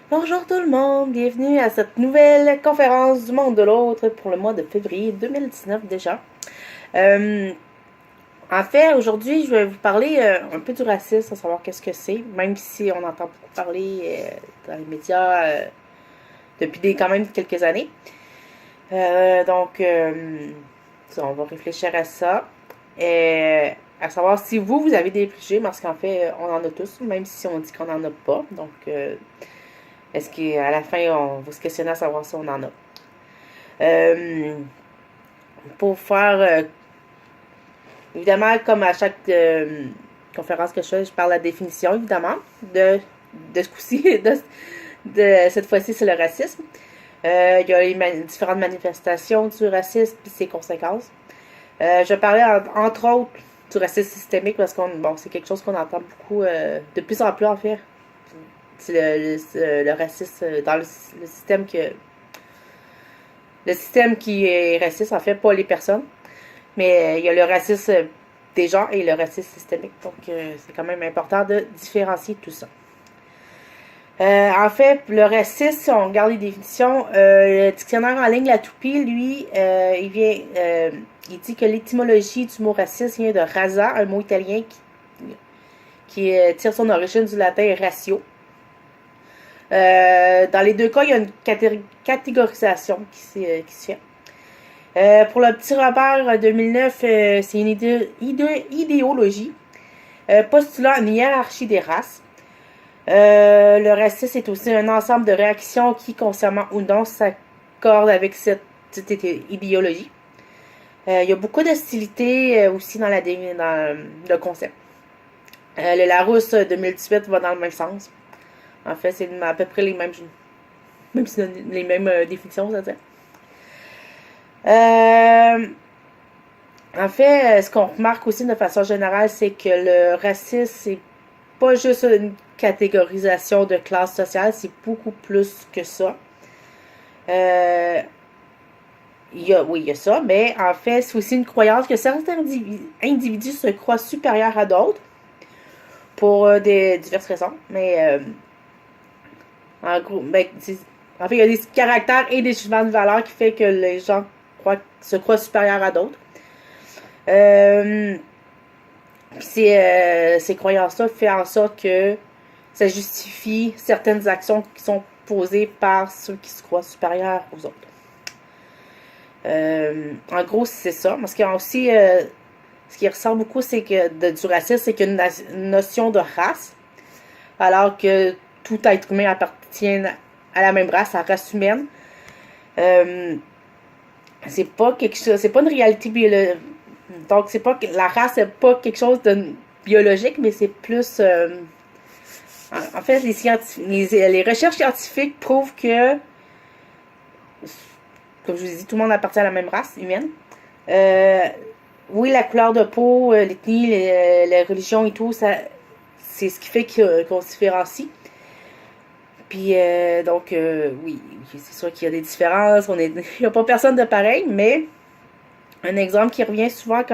Bonjour tout le monde, bienvenue à cette nouvelle conférence du monde de l'autre pour le mois de février 2019 déjà. Euh, En fait, aujourd'hui, je vais vous parler un peu du racisme, à savoir qu'est-ce que c'est, même si on entend beaucoup parler dans les médias depuis quand même quelques années. On va réfléchir à ça. Et à savoir si vous avez des préjugés, parce qu'en fait, on en a tous, même si on dit qu'on n'en a pas. Est-ce qu'à la fin, on va se questionner à savoir si on en a? Euh, pour faire, évidemment, comme à chaque conférence que je fais, je parle de la définition, évidemment, de ce coup-ci, de cette fois-ci, c'est le racisme. Il y a les différentes manifestations du racisme et ses conséquences. Je parlais entre autres du racisme systémique parce que c'est quelque chose qu'on entend beaucoup, de plus en plus en fait. C'est le racisme dans le système que le système qui est raciste, en fait, pas les personnes. Mais il y a le racisme des gens et le racisme systémique. C'est quand même important de différencier tout ça. En fait, le racisme, si on regarde les définitions, le dictionnaire en ligne, la toupie, lui, il dit que l'étymologie du mot raciste vient de rasa, un mot italien qui tire son origine du latin ratio. Dans les deux cas, il y a une catégorisation qui se fait. Pour le petit Robert 2009, c'est une idéologie postulant une hiérarchie des races. Le racisme est aussi un ensemble de réactions qui, consciemment ou non, s'accordent avec cette idéologie. Il y a beaucoup d'hostilité aussi dans le concept. Le Larousse 2018 va dans le même sens. En fait, c'est à peu près les mêmes définitions, ça veut dire. En fait, ce qu'on remarque aussi de façon générale, c'est que le racisme, c'est pas juste une catégorisation de classe sociale, c'est beaucoup plus que ça. Il y a ça, mais en fait, c'est aussi une croyance que certains individus se croient supérieurs à d'autres pour des diverses raisons. Mais en gros, en fait, il y a des caractères et des jugements de valeur qui fait que les gens se croient supérieurs à d'autres. Ces croyances-là font en sorte que ça justifie certaines actions qui sont posées par ceux qui se croient supérieurs aux autres. En gros, c'est ça. Parce qu'il y a aussi, ce qui ressort beaucoup, c'est que du racisme, c'est qu'il y a une notion de race, alors que tout être humain appartient à la même race, à la race humaine. C'est pas une réalité biologique. Donc, c'est pas la race, c'est pas quelque chose de biologique, mais c'est plus. En fait, les recherches scientifiques prouvent que, comme je vous ai dit, tout le monde appartient à la même race humaine. Oui, la couleur de peau, l'ethnie, la religion et tout, c'est ce qui fait qu'on se différencie. Puis, oui, c'est sûr qu'il y a des différences. Il n'y a pas personne de pareil, mais un exemple qui revient souvent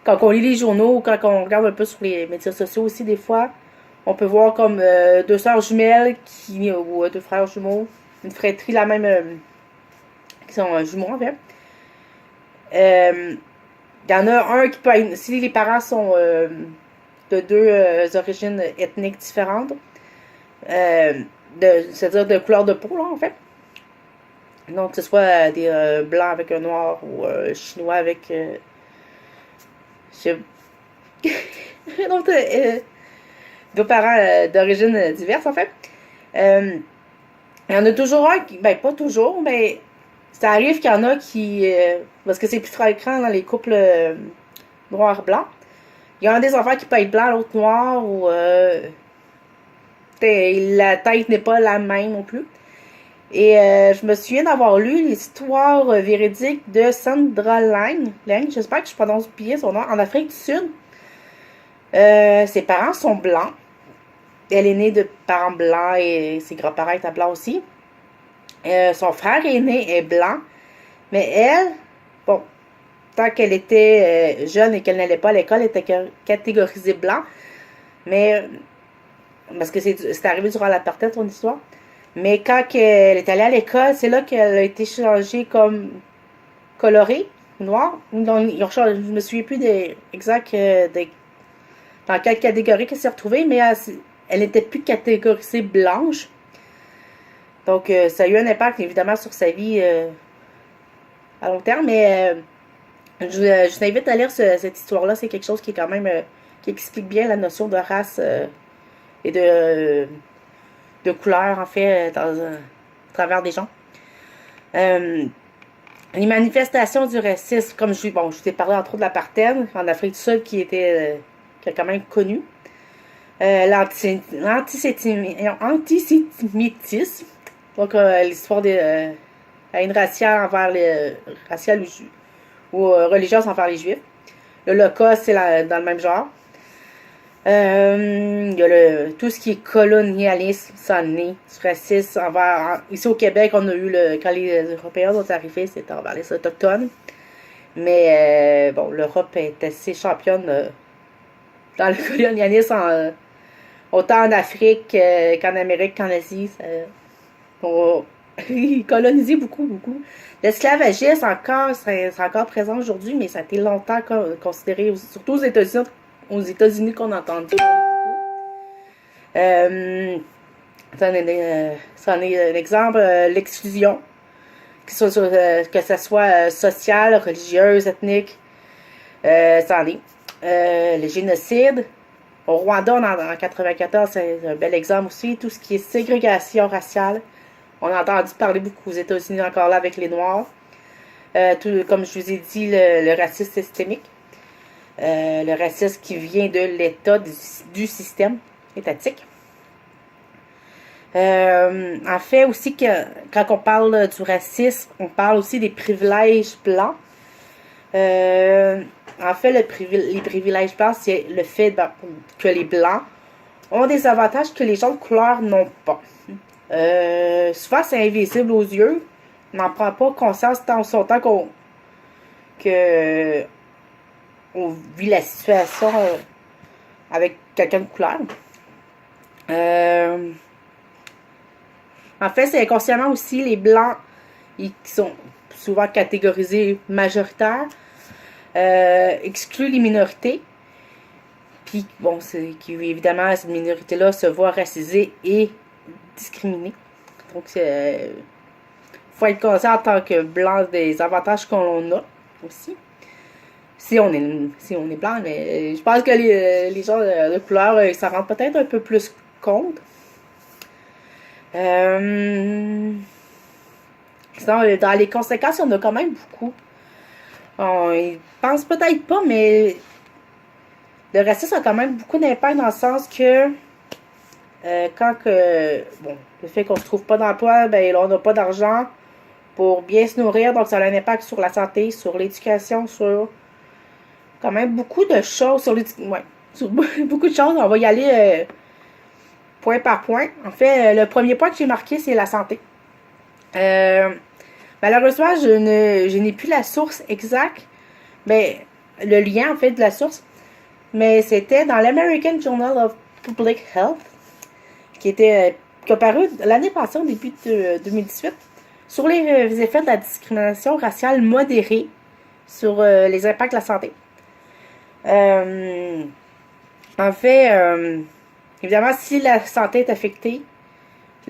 quand on lit les journaux ou quand on regarde un peu sur les médias sociaux aussi, des fois, on peut voir comme deux sœurs jumelles ou deux frères jumeaux, une fratrie la même, qui sont jumeaux en fait. Il y en a un qui peut être, si les parents sont de deux origines ethniques différentes, c'est-à-dire de couleur de peau, là, en fait. Donc, que ce soit des blancs avec un noir ou chinois avec. Deux parents d'origine diverse, en fait. Il y en a toujours un qui. Ben, pas toujours, mais ça arrive qu'il y en a qui. Parce que c'est plus fréquent dans les couples noirs-blancs. Il y a un des enfants qui peut être blanc, l'autre noir, ou. La tête n'est pas la même non plus. Et je me souviens d'avoir lu l'histoire véridique de Sandra Lang. J'espère que je prononce bien son nom. En Afrique du Sud. Ses parents sont blancs. Elle est née de parents blancs et ses grands-parents étaient blancs aussi. Son frère aîné est blanc. Mais elle, bon, tant qu'elle était jeune et qu'elle n'allait pas à l'école, elle était catégorisée blanc. Mais parce que c'est arrivé durant l'apartheid, son histoire. Mais quand elle est allée à l'école, c'est là qu'elle a été changée comme colorée, noire. Donc, ils ont changé, je me souviens plus exact dans quelle catégorie qu'elle s'est retrouvée, mais elle n'était plus catégorisée blanche. Donc, ça a eu un impact, évidemment, sur sa vie à long terme, mais je t'invite à lire cette histoire-là. C'est quelque chose qui est quand même qui explique bien la notion de race et de couleur, en fait, à travers des gens. Les manifestations du racisme, comme je t'ai parlé entre autres de l'apartheid en Afrique du Sud, qui a quand même connu. L'antisémitisme, donc l'histoire de la haine raciale raciale ou religieuse envers les Juifs. L'Holocauste, c'est dans le même genre. Il y a tout ce qui est colonialisme, ça né, du racisme ici au Québec, on a eu quand les Européens sont arrivés, c'était envers les Autochtones. Mais bon, l'Europe est assez championne dans le colonialisme, autant en Afrique qu'en Amérique, qu'en Asie. Ils colonisaient beaucoup, beaucoup. L'esclavagisme, c'est encore présent aujourd'hui, mais ça a été longtemps considéré, surtout aux États-Unis qu'on a entendu. Ça en est un exemple. L'exclusion, que ce soit sociale, religieuse, ethnique, ça en est. Le génocide. Au Rwanda, en 94, c'est un bel exemple aussi. Tout ce qui est ségrégation raciale. On a entendu parler beaucoup aux États-Unis encore là avec les Noirs. Comme je vous ai dit, le racisme systémique. Le racisme qui vient de l'État, du système étatique. En fait aussi, quand on parle du racisme, on parle aussi des privilèges blancs. En fait, les privilèges blancs, c'est le fait que les blancs ont des avantages que les gens de couleur n'ont pas. Souvent, c'est invisible aux yeux. On n'en prend pas conscience tant qu'on vit la situation avec quelqu'un de couleur. En fait, c'est inconsciemment aussi les blancs qui sont souvent catégorisés majoritaires, excluent les minorités. Puis, bon, évidemment, cette minorité-là se voit racisée et discriminée. Donc, il faut être conscient en tant que blanc des avantages qu'on a aussi. Si on est blanc, mais je pense que les gens de couleur, ils s'en rendent peut-être un peu plus compte. Sinon, dans les conséquences, il y en a quand même beaucoup. Ils pensent peut-être pas, mais le racisme a quand même beaucoup d'impact dans le sens que le fait qu'on ne se trouve pas d'emploi, ben on n'a pas d'argent pour bien se nourrir, donc ça a un impact sur la santé, sur l'éducation, sur quand même beaucoup de choses, sur beaucoup de choses. On va y aller point par point. En fait, le premier point que j'ai marqué, c'est la santé. Malheureusement, je n'ai plus la source exacte, mais le lien en fait de la source, mais c'était dans l'American Journal of Public Health, qui a paru l'année passée, au début de 2018, sur les effets de la discrimination raciale modérée sur les impacts de la santé. En fait, évidemment, si la santé est affectée,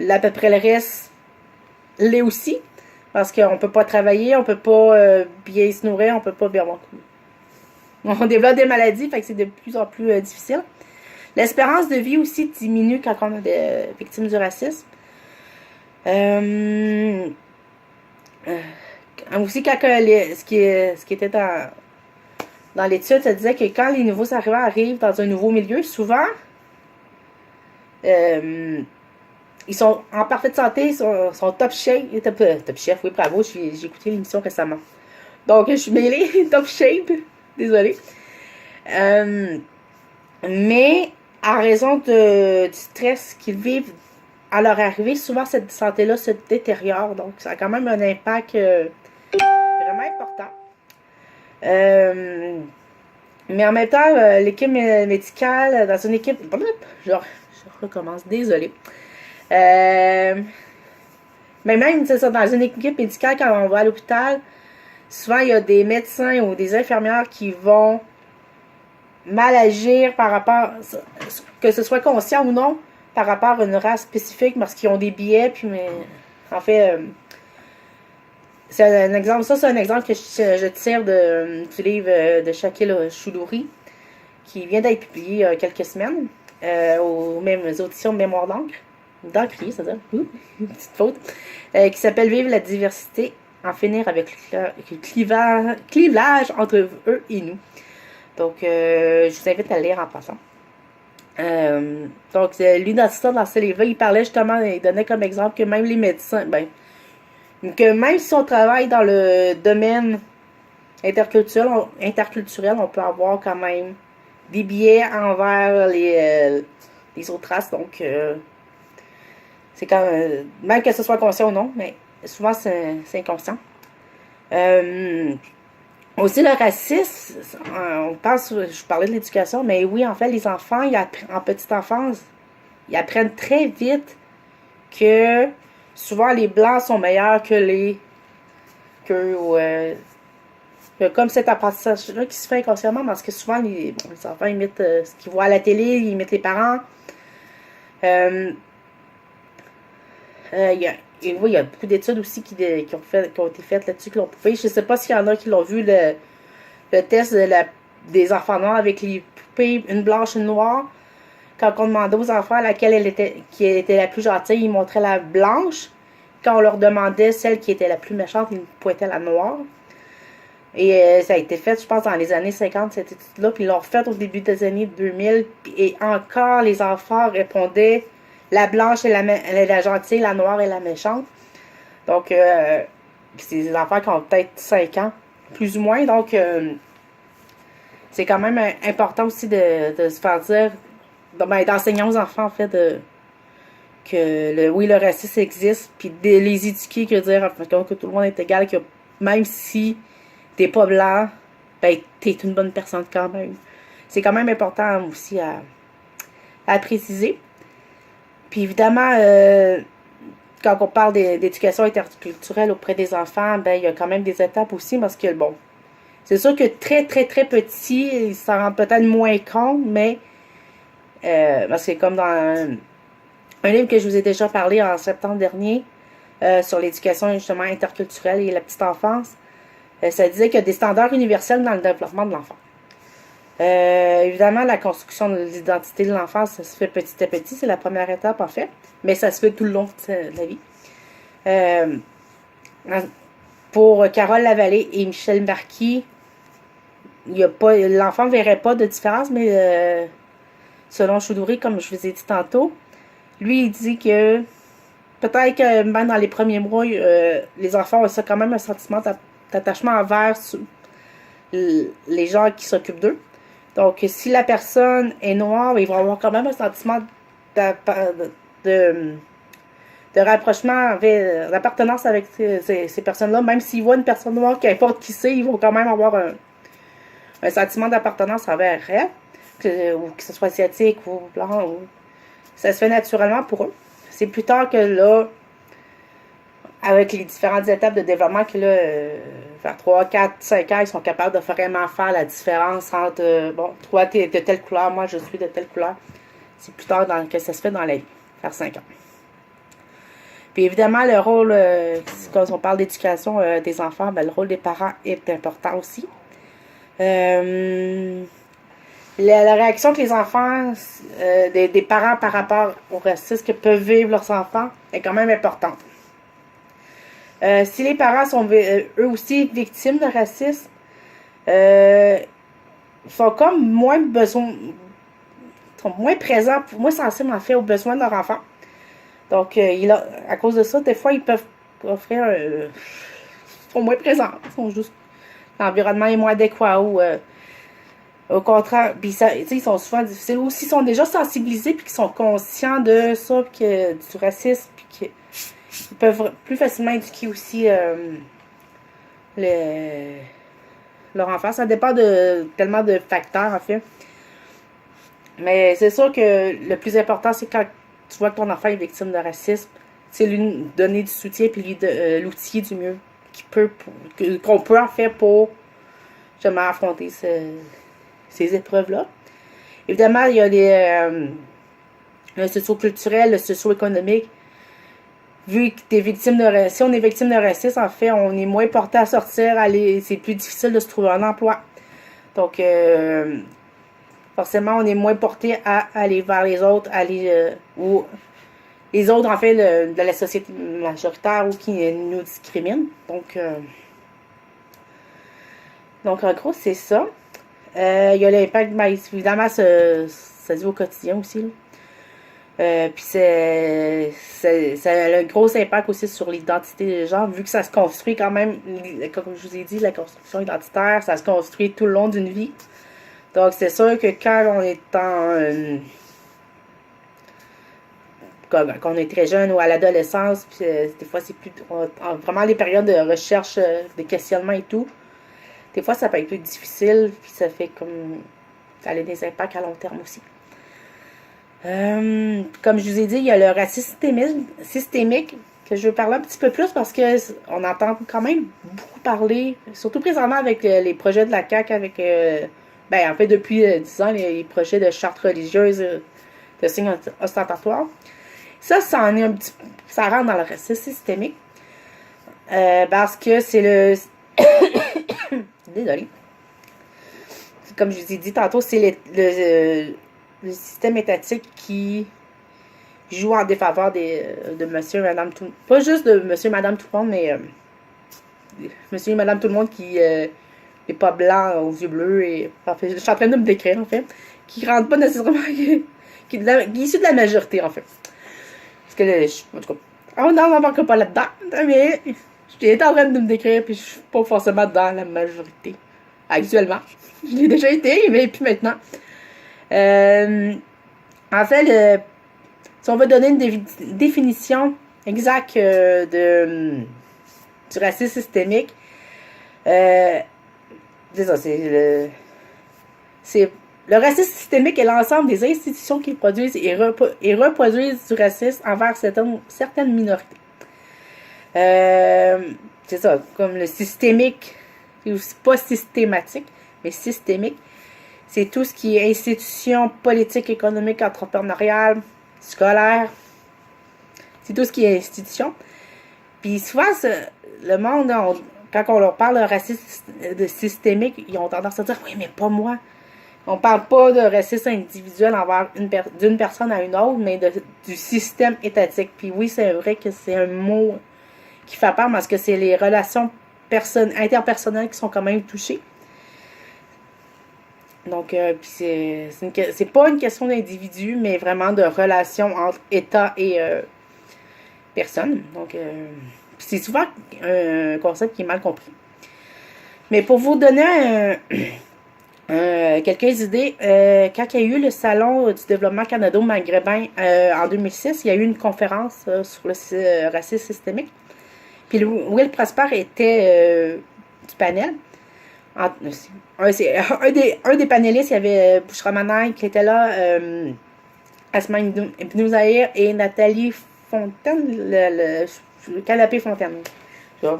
à peu près le reste l'est aussi, parce qu'on ne peut pas travailler, on ne peut pas bien se nourrir, on ne peut pas bien... On développe des maladies, fait que c'est de plus en plus difficile. L'espérance de vie aussi diminue quand on est des victimes du racisme. Aussi, quand ce qui était dans l'étude, ça disait que quand les nouveaux arrivants arrivent dans un nouveau milieu, souvent, ils sont en parfaite santé, ils sont top shape. Top chef, oui, bravo, j'ai écouté l'émission récemment. Donc, je suis mêlée, top shape, désolée. Mais, en raison du stress qu'ils vivent à leur arrivée, souvent cette santé-là se détériore. Donc, ça a quand même un impact vraiment important. Mais en même temps, l'équipe médicale, dans une équipe... Je recommence, désolée. Mais même, c'est ça, dans une équipe médicale, quand on va à l'hôpital, souvent, il y a des médecins ou des infirmières qui vont mal agir par rapport, que ce soit conscient ou non, par rapport à une race spécifique, parce qu'ils ont des billets, puis mais, en fait, c'est un exemple, ça c'est un exemple que je tire du livre de Shakil Choudouri, qui vient d'être publié il y a quelques semaines, aux mêmes auditions de Mémoire d'encre, d'encrier, c'est-à-dire, une petite faute, qui s'appelle Vivre la diversité, en finir avec le clivage entre eux et nous. Donc, je vous invite à le lire en passant. Donc, lui, dans ce livre-là, il parlait justement, il donnait comme exemple que même les médecins, que même si on travaille dans le domaine interculturel, on peut avoir quand même des biais envers les autres races. Donc, c'est quand même que ce soit conscient ou non, mais souvent c'est inconscient. Aussi le racisme, je parlais de l'éducation, mais oui, en fait, les enfants, en petite enfance, ils apprennent très vite que souvent les blancs sont meilleurs que comme cet apprentissage-là qui se fait inconsciemment, parce que souvent les enfants imitent ce qu'ils voient à la télé, ils imitent les parents. Et oui, il y a beaucoup d'études aussi qui ont été faites là-dessus, qui l'ont prouvé. Je ne sais pas s'il y en a qui l'ont vu, le test des enfants noirs avec les poupées, une blanche et une noire. Quand on demandait aux enfants laquelle qui était la plus gentille, ils montraient la blanche. Quand on leur demandait celle qui était la plus méchante, ils pointaient la noire. Et ça a été fait, je pense, dans les années 50, cette étude-là. Puis ils l'ont refait au début des années 2000. Et encore, les enfants répondaient la blanche est la gentille, la noire est la méchante. Donc, c'est des enfants qui ont peut-être 5 ans, plus ou moins. Donc, c'est quand même important aussi de se faire dire, d'enseigner aux enfants, en fait, que le racisme existe, puis de les éduquer, que dire, en fait, que tout le monde est égal, que même si t'es pas blanc, t'es une bonne personne quand même. C'est quand même important aussi à préciser. Puis évidemment, quand on parle d'éducation interculturelle auprès des enfants, il y a quand même des étapes aussi, parce que, bon, c'est sûr que très, très, très petit, ils s'en rendent peut-être moins compte, mais, parce que comme dans un livre que je vous ai déjà parlé en septembre dernier, sur l'éducation justement interculturelle et la petite enfance, ça disait qu'il y a des standards universels dans le développement de l'enfant. Évidemment, la construction de l'identité de l'enfant, ça se fait petit à petit, c'est la première étape en fait, mais ça se fait tout le long de la vie. Pour Carole Lavallée et Michel Marquis, l'enfant ne verrait pas de différence, mais selon Choudouri, comme je vous ai dit tantôt, lui, il dit que peut-être que même dans les premiers mois, les enfants ont quand même un sentiment d'attachement envers les gens qui s'occupent d'eux. Donc, si la personne est noire, ils vont avoir quand même un sentiment de rapprochement, d'appartenance avec ces personnes-là. Même s'ils voient une personne noire, qu'importe qui c'est, ils vont quand même avoir un sentiment d'appartenance envers elle, ou que ce soit asiatique ou blanc. Ça se fait naturellement pour eux. C'est plus tard que là, avec les différentes étapes de développement, que là, vers 3, 4, 5 ans, ils sont capables de vraiment faire la différence entre, toi, t'es de telle couleur, moi, je suis de telle couleur. C'est plus tard que ça se fait dans la vie, vers 5 ans. Puis évidemment, le rôle, quand on parle d'éducation des enfants, le rôle des parents est important aussi. La réaction que les enfants, des parents par rapport au racisme que peuvent vivre leurs enfants est quand même importante. Si les parents sont eux aussi victimes de racisme, sont comme moins présents, moins sensibles en fait aux besoins de leur enfant. Donc, à cause de ça, des fois, ils peuvent offrir sont moins présents. L'environnement est moins adéquat ou au contraire, puis ils sont souvent difficiles. Ou s'ils sont déjà sensibilisés puis qu'ils sont conscients de ça, puis du racisme, puis qu'ils peuvent plus facilement éduquer aussi leur enfant. Ça dépend tellement de facteurs, en fait. Mais c'est sûr que le plus important, c'est quand tu vois que ton enfant est victime de racisme, c'est lui donner du soutien puis lui l'outiller du mieux qu'on peut en faire pour justement affronter ces épreuves-là. Évidemment, il y a le socio-culturel, le socio-économique. Vu que t'es victime de si on est victime de racisme, en fait, on est moins porté à sortir, c'est plus difficile de se trouver un emploi. Donc, forcément, on est moins porté à aller vers les autres, ou les autres, en fait, de la société majoritaire ou qui nous discriminent. Donc en gros, c'est ça. Il y a l'impact, ben, évidemment, ça se dit au quotidien aussi. Puis ça a un gros impact aussi sur l'identité des gens, vu que ça se construit quand même, comme je vous ai dit, la construction identitaire, ça se construit tout le long d'une vie. Donc c'est sûr que quand on est quand on est très jeune ou à l'adolescence, puis des fois c'est plus vraiment les périodes de recherche, de questionnement et tout, des fois ça peut être plus difficile, puis ça fait comme ça a des impacts à long terme aussi. Comme je vous ai dit, il y a le racisme systémique que je veux parler un petit peu plus parce que on entend quand même beaucoup parler, surtout présentement avec les projets de la CAQ, avec en fait depuis 10 ans, les projets de charte religieuse de signes ostentatoires. Ça en est ça rentre dans le racisme systémique. Parce que c'est le désolé. Comme je vous ai dit tantôt, c'est le système étatique qui joue en défaveur de monsieur et madame tout le monde. Pas juste de monsieur et madame tout le monde, mais monsieur et madame tout le monde qui n'est pas blanc aux yeux bleus. Je suis en train de me décrire, en fait. Qui rentre pas nécessairement. qui est issu de la majorité, en fait. Parce que, en tout cas, on n'embarque pas là-dedans. Mais j'étais en train de me décrire, puis je suis pas forcément dans la majorité. Actuellement. Je l'ai déjà été, mais puis maintenant. En fait, si on veut donner une définition exacte du racisme systémique, c'est ça, le racisme systémique est l'ensemble des institutions qui produisent et reproduisent du racisme envers certaines minorités. C'est ça, comme le systémique, c'est pas systématique, mais systémique. C'est tout ce qui est institutions politiques, économiques, entrepreneuriales, scolaires. C'est tout ce qui est institution. Puis souvent, le monde, quand on leur parle de racisme systémique, ils ont tendance à dire « Oui, mais pas moi ». On parle pas de racisme individuel envers d'une personne à une autre, mais du système étatique. Puis oui, c'est vrai que c'est un mot qui fait peur parce que c'est les relations interpersonnelles qui sont quand même touchées. Donc, c'est pas une question d'individu, mais vraiment de relation entre État et personne. Donc, c'est souvent un concept qui est mal compris. Mais pour vous donner quelques idées, quand il y a eu le Salon du développement canado-maghrébin en 2006, il y a eu une conférence sur le racisme systémique. Puis Will Prosper était du panel. Un des panélistes, il y avait Bouchra Manaï qui était là, Asma Ibn Zahir et Nathalie Fontaine, le canapé Fontaine. Pas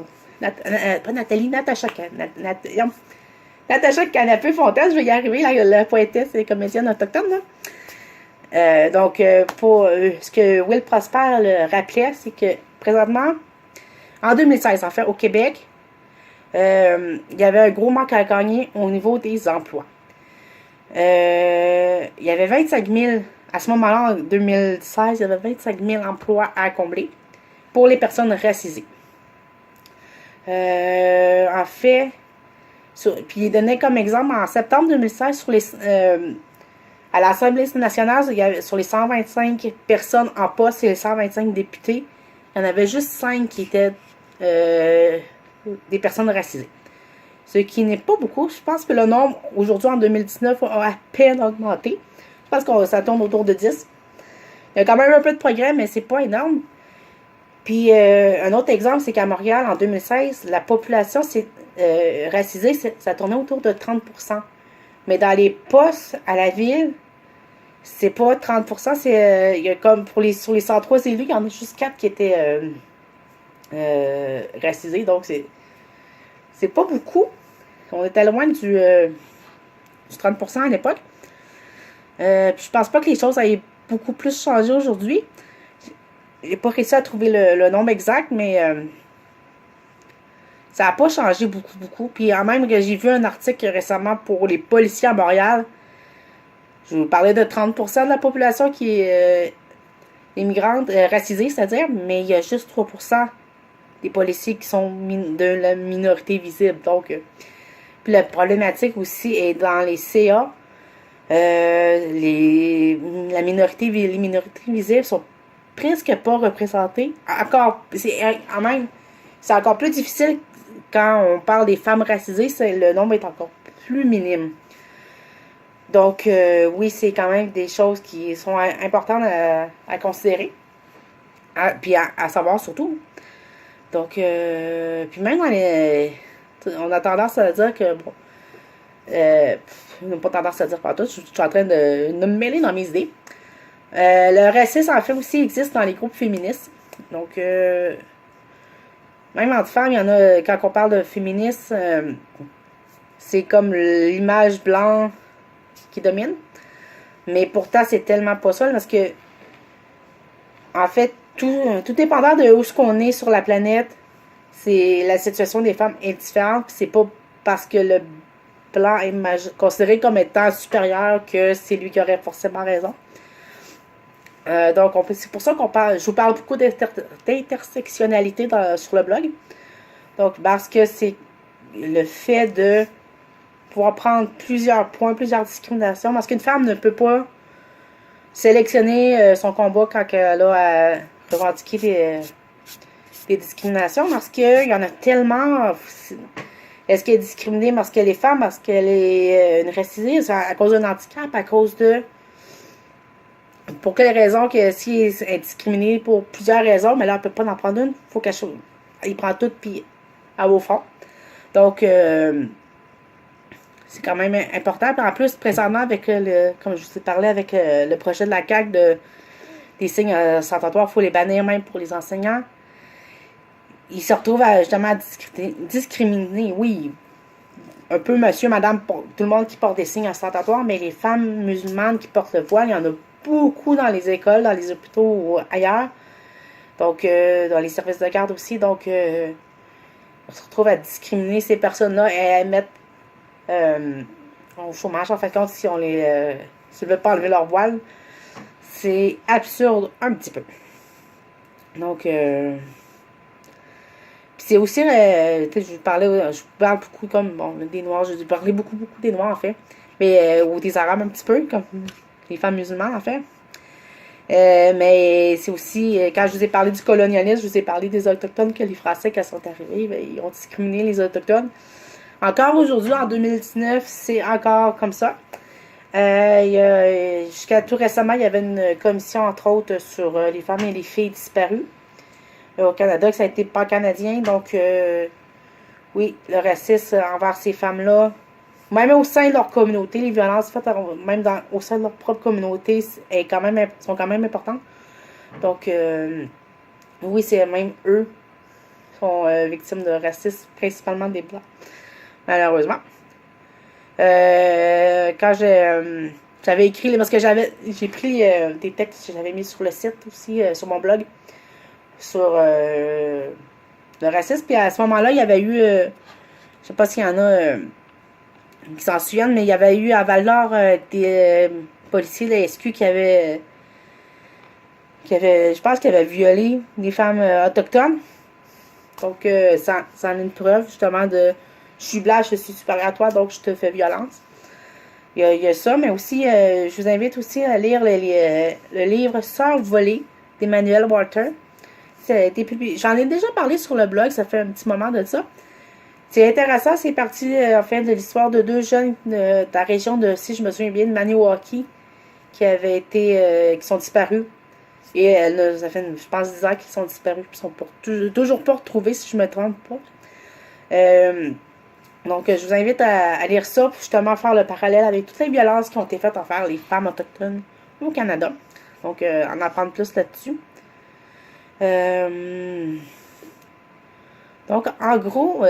Nathalie, Natacha Natacha Canapé Fontaine, je vais y arriver, la poétesse et comédienne autochtone. Là. Pour ce que Will Prosper le rappelait, c'est que présentement, en 2016, en fait, au Québec, il y avait un gros manque à gagner au niveau des emplois. Il y avait 25 000, à ce moment-là, en 2016, il y avait 25 000 emplois à combler pour les personnes racisées. En fait, puis il donnait comme exemple, en septembre 2016, à l'Assemblée nationale, sur les 125 personnes en poste et les 125 députés, il y en avait juste 5 qui étaient des personnes racisées. Ce qui n'est pas beaucoup. Je pense que le nombre, aujourd'hui, en 2019, a à peine augmenté. Je pense que ça tourne autour de 10. Il y a quand même un peu de progrès, mais c'est pas énorme. Puis, un autre exemple, c'est qu'à Montréal, en 2016, la population racisée, ça tournait autour de 30%. Mais dans les postes à la ville, c'est pas 30%, il y a comme sur les 103 élus, il y en a juste 4 qui étaient racisés, donc c'est pas beaucoup. On était loin du 30% à l'époque. Puis je pense pas que les choses aient beaucoup plus changé aujourd'hui. J'ai pas réussi à trouver le nombre exact, mais ça n'a pas changé beaucoup, beaucoup. Puis en même que j'ai vu un article récemment pour les policiers à Montréal. Je vous parlais de 30% de la population qui est immigrante, racisée, c'est-à-dire, mais il y a juste 3% des policiers qui sont de la minorité visible. Donc, puis la problématique aussi est dans les CA. Les minorités visibles sont presque pas représentées. Encore, c'est encore plus difficile quand on parle des femmes racisées, le nombre est encore plus minime. Donc, oui, c'est quand même des choses qui sont importantes à considérer, puis à savoir surtout. Donc, puis même on a tendance à dire que, bon, on n'a pas tendance à dire partout, je suis en train de me mêler dans mes idées. Le racisme, en fait, aussi existe dans les groupes féministes. Donc, même entre femmes, il y en a, quand on parle de féministes, c'est comme l'image blanche qui domine. Mais pourtant, c'est tellement pas ça, parce que, en fait, tout dépendant de où ce qu'on est sur la planète, c'est la situation des femmes est différente. C'est pas parce que le blanc est considéré comme étant supérieur que c'est lui qui aurait forcément raison. Donc, c'est pour ça qu'on parle. Je vous parle beaucoup d'intersectionnalité sur le blog. Donc, parce que c'est le fait de pouvoir prendre plusieurs points, plusieurs discriminations. Parce qu'une femme ne peut pas sélectionner son combat quand elle a à revendiquer des discriminations. Parce qu'il y en a tellement. Est-ce qu'elle est discriminée parce qu'elle est femme, parce qu'elle est une racisée, à cause d'un handicap, à cause de. Pour quelle raison que si elle est discriminée pour plusieurs raisons, mais là, elle ne peut pas en prendre une. Il faut qu'elle prend tout puis elle va au fond. Donc, c'est quand même important. Puis en plus, présentement, avec comme je vous ai parlé, avec le projet de la CAQ des signes ostentatoires, il faut les bannir même pour les enseignants. Ils se retrouvent justement à discriminer, oui, un peu monsieur, madame, tout le monde qui porte des signes ostentatoires, mais les femmes musulmanes qui portent le voile, il y en a beaucoup dans les écoles, dans les hôpitaux ou ailleurs. Donc, dans les services de garde aussi. Donc, on se retrouve à discriminer ces personnes-là et à mettre au chômage, en fait, compte, si on les ne veut pas enlever leur voile. C'est absurde un petit peu. Donc, c'est aussi, je vous parle beaucoup comme, bon, des Noirs, je parlais beaucoup des Noirs, en fait, mais, ou des Arabes un petit peu, comme les femmes musulmanes, en fait. Mais c'est aussi, quand je vous ai parlé du colonialisme, je vous ai parlé des Autochtones, que les Français, quand ils sont arrivés, ben, ils ont discriminé les Autochtones. Encore aujourd'hui, en 2019, c'est encore comme ça. Jusqu'à tout récemment, il y avait une commission, entre autres, sur les femmes et les filles disparues au Canada, que ça a été pan-canadien. Donc, oui, le racisme envers ces femmes-là, même au sein de leur communauté, les violences faites même au sein de leur propre communauté sont quand même importantes. Donc, oui, c'est même eux qui sont victimes de racisme, principalement des Blancs, malheureusement. Quand j'avais écrit, parce que j'ai pris des textes que j'avais mis sur le site aussi, sur mon blog, sur le racisme. Puis à ce moment-là, il y avait eu, je sais pas s'il y en a qui s'en souviennent, mais il y avait eu à Val-d'Or des policiers de la SQ qui avaient, je pense qu'ils avaient violé des femmes autochtones. Donc, ça en est une preuve, justement, de je suis blanche, je suis supérieure à toi, donc je te fais violence. Il y a ça, mais aussi, je vous invite aussi à lire le livre Sœurs volées d'Emmanuel Walter. J'en ai déjà parlé sur le blog, ça fait un petit moment de ça. C'est intéressant, c'est parti en fait de l'histoire de deux jeunes de la région de, si je me souviens bien, de Maniwaki, qui sont disparus. Et ça fait, je pense, 10 ans qu'ils sont disparus, qu'ils sont toujours pas retrouvés, si je me trompe pas. Donc, je vous invite à lire ça, pour justement faire le parallèle avec toutes les violences qui ont été faites envers les femmes autochtones au Canada. Donc, en apprendre plus là-dessus. Donc, en gros,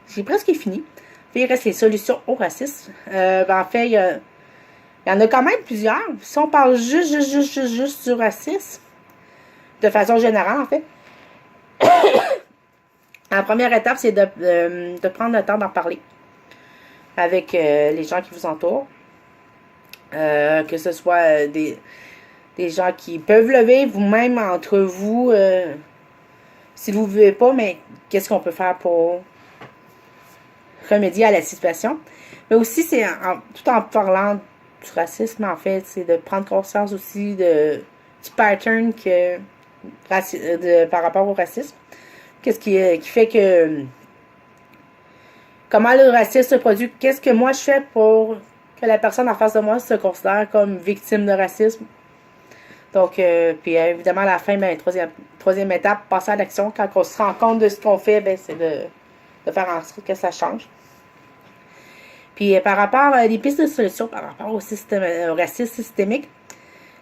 j'ai presque fini. Puis, il reste les solutions au racisme. En fait, il y en a quand même plusieurs. Si on parle juste du racisme, de façon générale, en fait, la première étape, c'est de prendre le temps d'en parler avec les gens qui vous entourent. Que ce soit des gens qui peuvent le vivre, vous-même entre vous, si vous ne vivez pas, mais qu'est-ce qu'on peut faire pour remédier à la situation. Mais aussi, c'est tout en parlant du racisme, en fait, c'est de prendre conscience aussi du pattern par rapport au racisme. Qu'est-ce qui fait que... Comment le racisme se produit? Qu'est-ce que moi je fais pour que la personne en face de moi se considère comme victime de racisme? Donc, puis évidemment, à la fin, troisième étape, passer à l'action. Quand on se rend compte de ce qu'on fait, c'est de faire en sorte que ça change. Puis par rapport à des pistes de solution, par rapport au racisme systémique,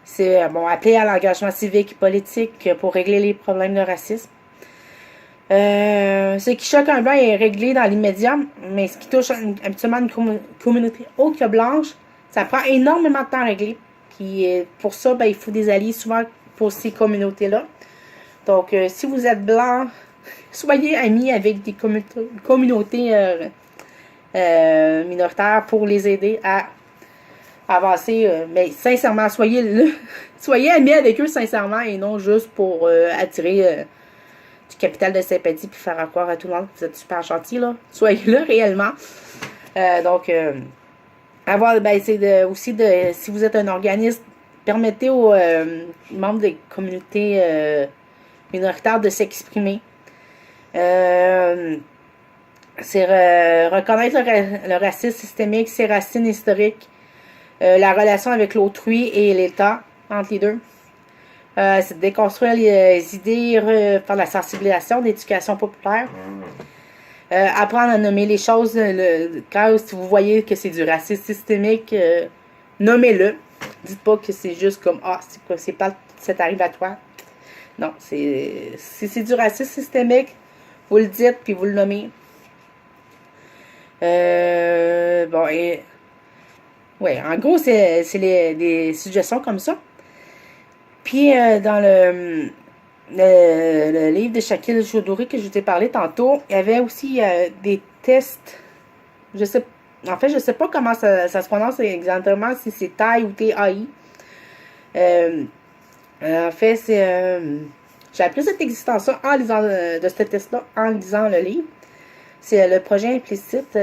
c'est appeler à l'engagement civique et politique pour régler les problèmes de racisme. Ce qui choque un blanc est réglé dans l'immédiat, mais ce qui touche habituellement une communauté autre que blanche, ça prend énormément de temps à régler. Puis pour ça, il faut des alliés souvent pour ces communautés-là. Donc, si vous êtes blanc, soyez amis avec des communautés minoritaires pour les aider à avancer. Mais sincèrement, soyez amis avec eux sincèrement et non juste pour attirer du capital de sympathie puis faire croire à tout le monde que vous êtes super gentil, là. Soyez là réellement. Aussi si vous êtes un organisme, permettez aux membres des communautés minoritaires de s'exprimer. C'est reconnaître le racisme systémique, ses racines historiques, la relation avec l'autrui et l'État, entre les deux. C'est de déconstruire les idées, faire de la sensibilisation, d'éducation populaire. Apprendre à nommer les choses. Si vous voyez que c'est du racisme systémique, nommez-le. Dites pas que c'est juste comme c'est pas ça t'arrive à toi. Non, si c'est du racisme systémique, vous le dites puis vous le nommez. En gros, c'est des suggestions comme ça. Puis, dans le livre de Shakil Choudhury que je t'ai parlé tantôt, il y avait aussi des tests. Je sais pas comment ça se prononce exactement, si c'est TAI ou TAI. En fait, j'ai appris cette existence-là en lisant de ce test-là, en lisant le livre. C'est le projet implicite.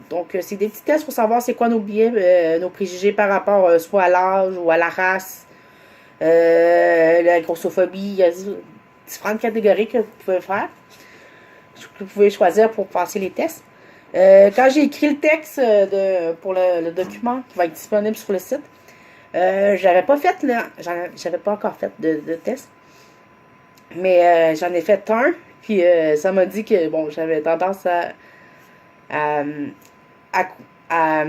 Donc, c'est des petits tests pour savoir c'est quoi nos biais, nos préjugés par rapport soit à l'âge ou à la race, la grossophobie. Il y a différentes catégories que vous pouvez faire. Vous pouvez choisir pour passer les tests. Quand j'ai écrit le texte pour le document qui va être disponible sur le site, j'avais pas encore fait de test. Mais j'en ai fait un. Puis ça m'a dit que j'avais tendance à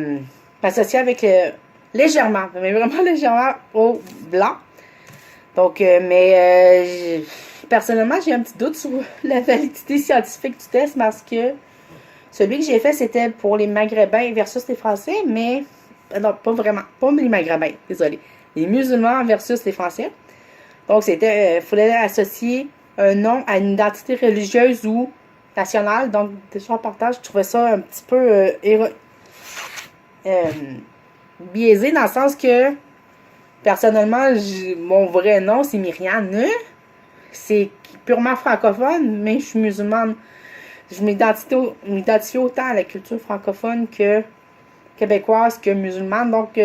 m'associer avec légèrement, mais vraiment légèrement au blanc. Donc, personnellement, j'ai un petit doute sur la validité scientifique du test parce que celui que j'ai fait, c'était pour les Maghrébins versus les Français, mais non, pas vraiment, pas les Maghrébins, désolé. Les musulmans versus les Français. Donc, il fallait associer un nom à une identité religieuse ou nationale. Donc, déjà en partage, je trouvais ça un petit peu biaisé dans le sens que, personnellement, mon vrai nom, c'est Myriane. C'est purement francophone, mais je suis musulmane. Je m'identifie autant à la culture francophone que québécoise que musulmane. Donc,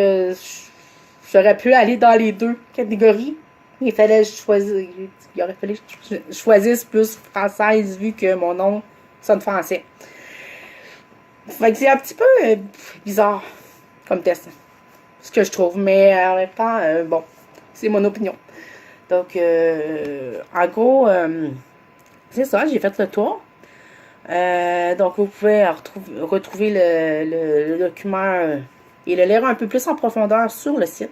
j'aurais pu aller dans les deux catégories. Il aurait fallu que je choisisse plus française vu que mon nom sonne français. Fait que c'est un petit peu bizarre comme test. Ce que je trouve. Mais en même temps, c'est mon opinion. Donc, en gros, c'est ça, j'ai fait le tour. Donc, vous pouvez retrouver le document et le lire un peu plus en profondeur sur le site.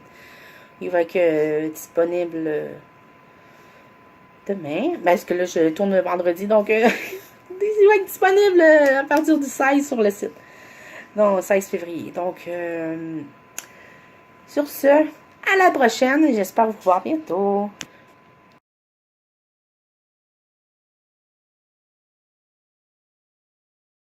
Il va être disponible demain. Parce que là, je tourne le vendredi, donc il va être disponible à partir du 16 sur le site. Donc, 16 février. Donc, sur ce, à la prochaine. J'espère vous voir bientôt.